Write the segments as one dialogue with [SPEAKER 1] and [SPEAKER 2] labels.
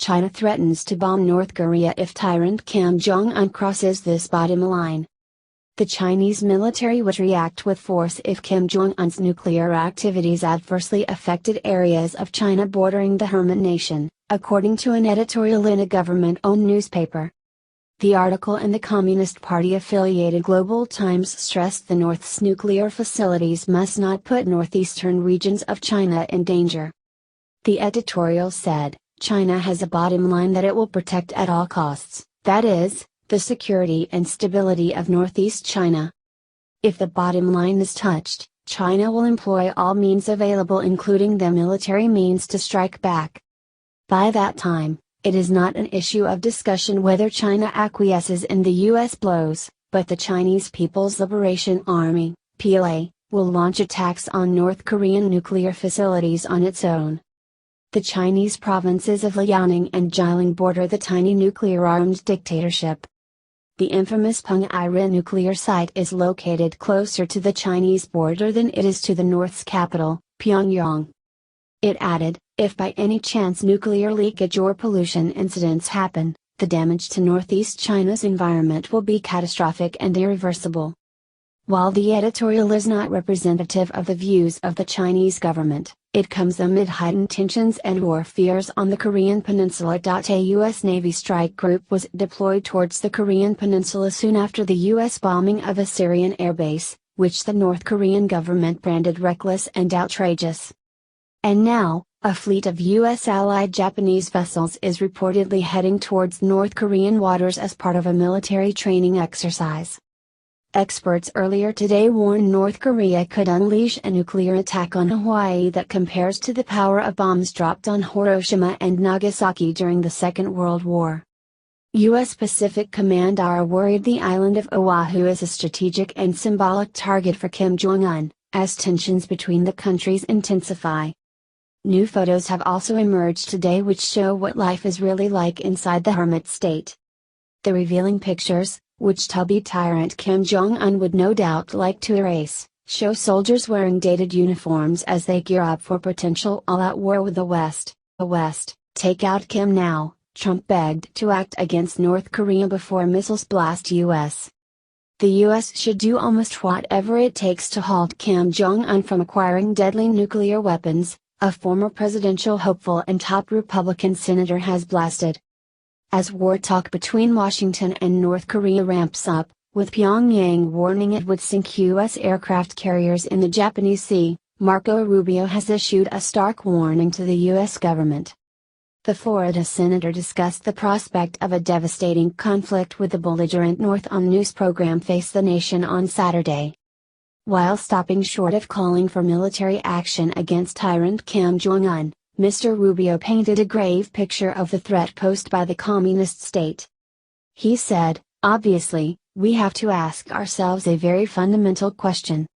[SPEAKER 1] China threatens to bomb North Korea if tyrant Kim Jong crosses this bottom line. The Chinese military would react with force if Kim Jong-un's nuclear activities adversely affected areas of China bordering the hermit nation, according to an editorial in a government-owned newspaper. The article in the Communist Party-affiliated Global Times stressed the North's nuclear facilities must not put northeastern regions of China in danger. The editorial said, China has a bottom line that it will protect at all costs, that is, the security and stability of Northeast China. If the bottom line is touched, China will employ all means available including the military means to strike back. By that time, it is not an issue of discussion whether China acquiesces in the US blows, but the Chinese People's Liberation Army, PLA, will launch attacks on North Korean nuclear facilities on its own. The Chinese provinces of Liaoning and Jialing border the tiny nuclear-armed dictatorship. The infamous Punggye-ri nuclear site is located closer to the Chinese border than it is to the North's capital, Pyongyang. It added, if by any chance nuclear leakage or pollution incidents happen, the damage to Northeast China's environment will be catastrophic and irreversible. While the editorial is not representative of the views of the Chinese government, it comes amid heightened tensions and war fears on the Korean Peninsula. A U.S. Navy strike group was deployed towards the Korean Peninsula soon after the U.S. bombing of a Syrian airbase, which the North Korean government branded reckless and outrageous. And now, a fleet of U.S. allied Japanese vessels is reportedly heading towards North Korean waters as part of a military training exercise. Experts earlier today warned North Korea could unleash a nuclear attack on Hawaii that compares to the power of bombs dropped on Hiroshima and Nagasaki during the Second World War. U.S. Pacific Command are worried the island of Oahu is a strategic and symbolic target for Kim Jong-un, as tensions between the countries intensify. New photos have also emerged today which show what life is really like inside the hermit state. The revealing pictures, which tubby tyrant Kim Jong-un would no doubt like to erase, show soldiers wearing dated uniforms as they gear up for potential all-out war with the West. The West, take out Kim now, Trump begged to act against North Korea before missiles blast U.S. The U.S. should do almost whatever it takes to halt Kim Jong-un from acquiring deadly nuclear weapons, a former presidential hopeful and top Republican senator has blasted. As war talk between Washington and North Korea ramps up, with Pyongyang warning it would sink U.S. aircraft carriers in the Japanese Sea, Marco Rubio has issued a stark warning to the U.S. government. The Florida senator discussed the prospect of a devastating conflict with the belligerent North on news program Face the Nation on Saturday. While stopping short of calling for military action against tyrant Kim Jong-un, Mr. Rubio painted a grave picture of the threat posed by the communist state. He said, obviously, we have to ask ourselves a very fundamental question.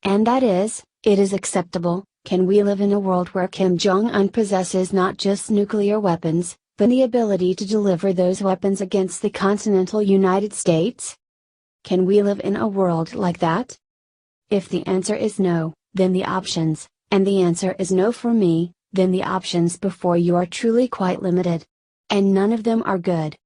[SPEAKER 1] And that is, it is acceptable, can we live in a world where Kim Jong-un possesses not just nuclear weapons, but the ability to deliver those weapons against the continental United States? Can we live in a world like that? If the answer is no, then the options, and the answer is no for me, then the options before you are truly quite limited. And none of them are good.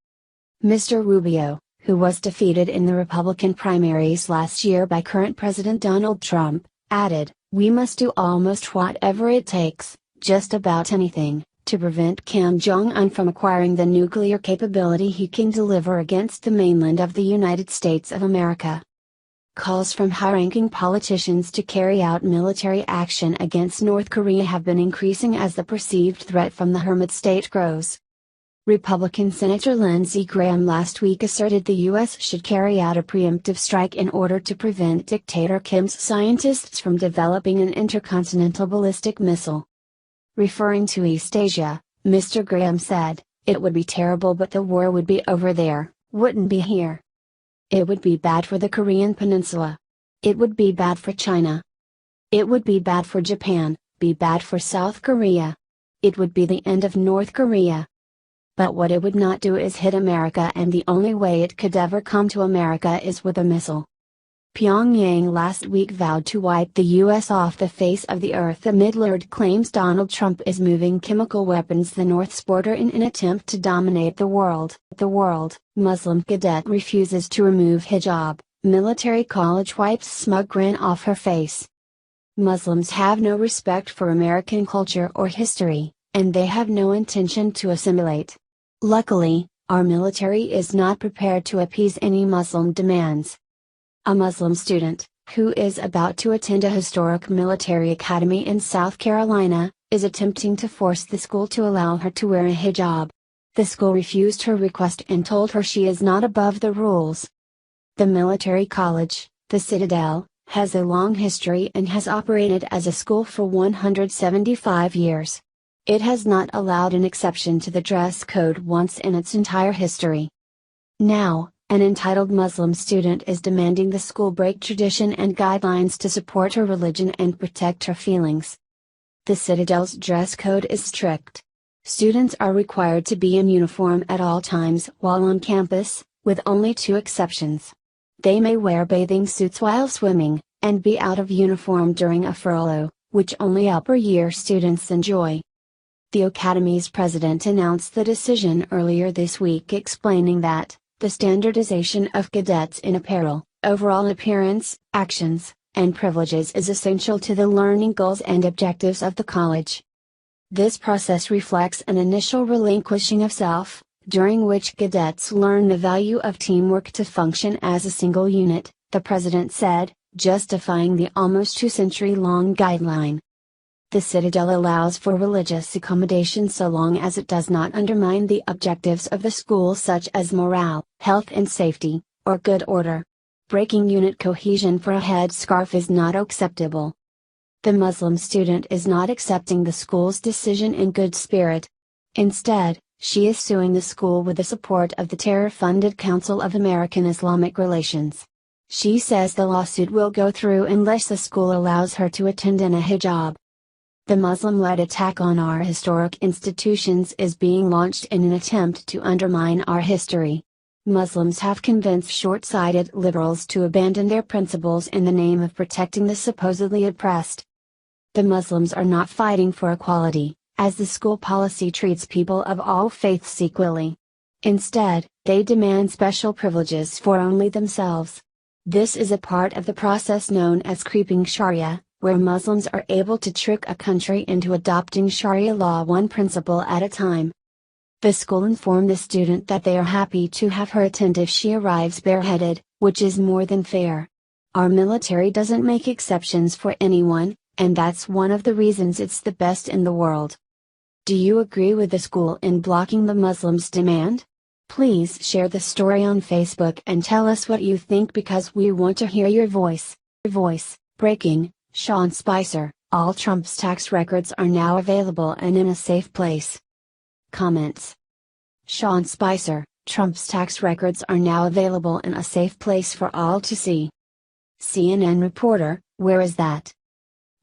[SPEAKER 1] Mr. Rubio, who was defeated in the Republican primaries last year by current President Donald Trump, added, we must do almost whatever it takes, just about anything, to prevent Kim Jong-un from acquiring the nuclear capability he can deliver against the mainland of the United States of America. Calls from high-ranking politicians to carry out military action against North Korea have been increasing as the perceived threat from the hermit state grows. Republican Senator Lindsey Graham last week asserted the U.S. should carry out a preemptive strike in order to prevent dictator Kim's scientists from developing an intercontinental ballistic missile. Referring to East Asia, Mr. Graham said, it would be terrible but the war would be over there, wouldn't be here. It would be bad for the Korean Peninsula. It would be bad for China. It would be bad for Japan, be bad for South Korea. It would be the end of North Korea. But what it would not do is hit America, and the only way it could ever come to America is with a missile. Pyongyang last week vowed to wipe the U.S. off the face of the earth amid lurid claims Donald Trump is moving chemical weapons the North's border in an attempt to dominate the world. Muslim cadet refuses to remove hijab, military college wipes smug grin off her face. Muslims have no respect for American culture or history, and they have no intention to assimilate. Luckily, our military is not prepared to appease any Muslim demands. A Muslim student, who is about to attend a historic military academy in South Carolina, is attempting to force the school to allow her to wear a hijab. The school refused her request and told her she is not above the rules. The military college, the Citadel, has a long history and has operated as a school for 175 years. It has not allowed an exception to the dress code once in its entire history. Now, an entitled Muslim student is demanding the school break tradition and guidelines to support her religion and protect her feelings. The Citadel's dress code is strict. Students are required to be in uniform at all times while on campus, with only 2 exceptions. They may wear bathing suits while swimming, and be out of uniform during a furlough, which only upper-year students enjoy. The Academy's president announced the decision earlier this week, explaining that the standardization of cadets in apparel, overall appearance, actions, and privileges is essential to the learning goals and objectives of the college. This process reflects an initial relinquishing of self, during which cadets learn the value of teamwork to function as a single unit, the president said, justifying the almost 2-century-long guideline. The Citadel allows for religious accommodation so long as it does not undermine the objectives of the school, such as morale, health and safety, or good order. Breaking unit cohesion for a headscarf is not acceptable. The Muslim student is not accepting the school's decision in good spirit. Instead, she is suing the school with the support of the terror-funded Council of American Islamic Relations. She says the lawsuit will go through unless the school allows her to attend in a hijab. The Muslim-led attack on our historic institutions is being launched in an attempt to undermine our history. Muslims have convinced short-sighted liberals to abandon their principles in the name of protecting the supposedly oppressed. The Muslims are not fighting for equality, as the school policy treats people of all faiths equally. Instead, they demand special privileges for only themselves. This is a part of the process known as creeping Sharia, where Muslims are able to trick a country into adopting Sharia law one principle at a time. The school informed the student that they are happy to have her attend if she arrives bareheaded, which is more than fair. Our military doesn't make exceptions for anyone, and that's one of the reasons it's the best in the world. Do you agree with the school in blocking the Muslims' demand? Please share the story on Facebook and tell us what you think, because we want to hear your voice. Breaking: Sean Spicer, all Trump's tax records are now available and in a safe place. Comments. Sean Spicer, Trump's tax records are now available in a safe place for all to see. CNN reporter, where is that?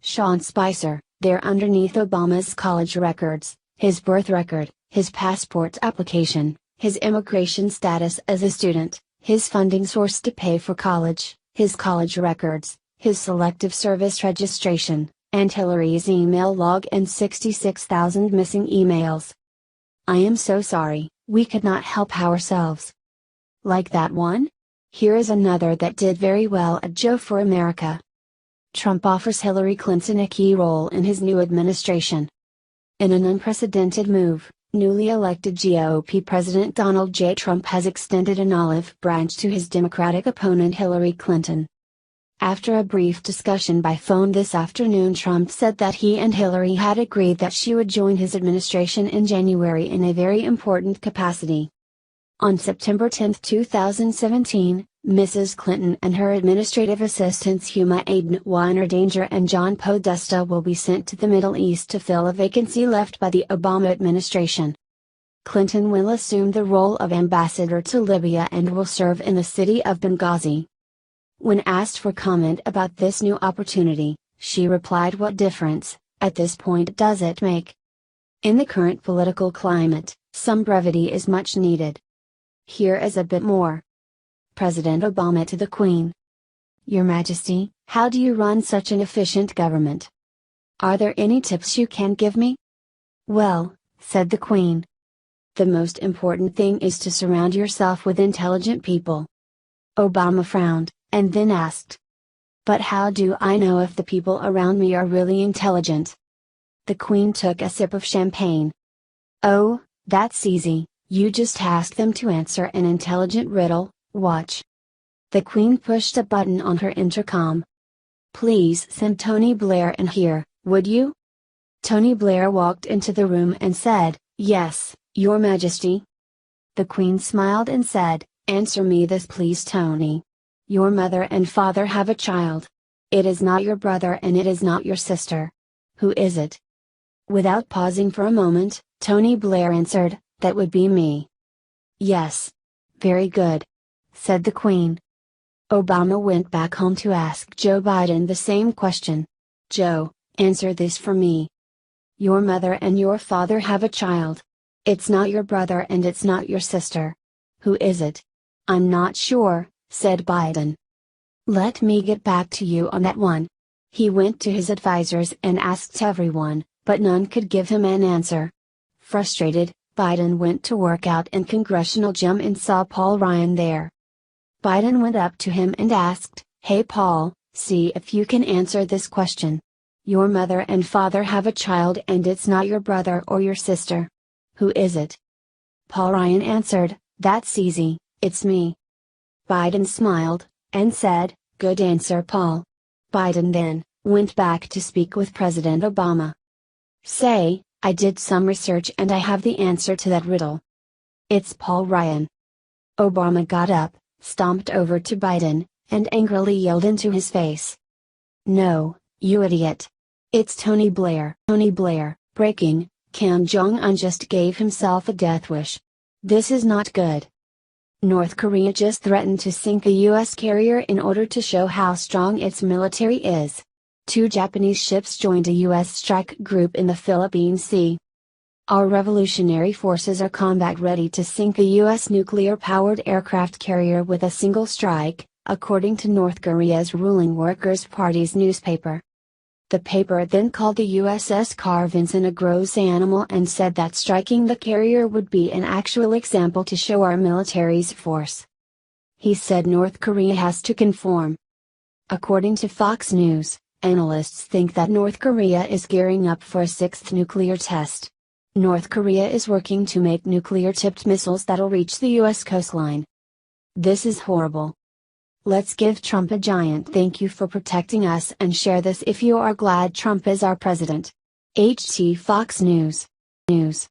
[SPEAKER 1] Sean Spicer, they're underneath Obama's college records, his birth record, his passport application, his immigration status as a student, his funding source to pay for college, his college records, his selective service registration, and Hillary's email log and 66,000 missing emails. I am so sorry, we could not help ourselves. Like that one? Here is another that did very well at Joe for America. Trump offers Hillary Clinton a key role in his new administration. In an unprecedented move, newly elected GOP President Donald J. Trump has extended an olive branch to his Democratic opponent Hillary Clinton. After a brief discussion by phone this afternoon, Trump said that he and Hillary had agreed that she would join his administration in January in a very important capacity. On September 10, 2017, Mrs. Clinton and her administrative assistants Huma Aden Weiner Danger and John Podesta will be sent to the Middle East to fill a vacancy left by the Obama administration. Clinton will assume the role of ambassador to Libya and will serve in the city of Benghazi. When asked for comment about this new opportunity, she replied, "What difference, at this point, does it make? In the current political climate, some brevity is much needed." Here is a bit more. President Obama to the Queen. Your Majesty, how do you run such an efficient government? Are there any tips you can give me? Well, said the Queen. The most important thing is to surround yourself with intelligent people. Obama frowned, and then asked. But how do I know if the people around me are really intelligent? The Queen took a sip of champagne. Oh, that's easy, you just ask them to answer an intelligent riddle. Watch. The Queen pushed a button on her intercom. Please send Tony Blair in here, would you? Tony Blair walked into the room and said, Yes, Your Majesty. The Queen smiled and said, Answer me this please, Tony. Your mother and father have a child. It is not your brother and it is not your sister. Who is it? Without pausing for a moment, Tony Blair answered, That would be me. Yes. Very good, said the Queen. Obama went back home to ask Joe Biden the same question. Joe, answer this for me. Your mother and your father have a child. It's not your brother and it's not your sister. Who is it? I'm not sure, said Biden. Let me get back to you on that one. He went to his advisors and asked everyone, but none could give him an answer. Frustrated, Biden went to work out in congressional gym and saw Paul Ryan there. Biden went up to him and asked, Hey Paul, see if you can answer this question. Your mother and father have a child and it's not your brother or your sister. Who is it? Paul Ryan answered, That's easy, it's me. Biden smiled, and said, Good answer, Paul. Biden then went back to speak with President Obama. Say, I did some research and I have the answer to that riddle. It's Paul Ryan. Obama got up, stomped over to Biden, and angrily yelled into his face. No, you idiot. It's Tony Blair. Tony Blair, breaking, Kim Jong just gave himself a death wish. This is not good. North Korea just threatened to sink a U.S. carrier in order to show how strong its military is. 2 Japanese ships joined a U.S. strike group in the Philippine Sea. Our revolutionary forces are combat ready to sink a U.S. nuclear-powered aircraft carrier with a single strike, according to North Korea's ruling Workers' Party's newspaper. The paper then called the USS Carl Vinson a gross animal and said that striking the carrier would be an actual example to show our military's force. He said North Korea has to conform. According to Fox News, analysts think that North Korea is gearing up for a 6th nuclear test. North Korea is working to make nuclear-tipped missiles that'll reach the U.S. coastline. This is horrible. Let's give Trump a giant thank you for protecting us and share this if you are glad Trump is our president. HT Fox News.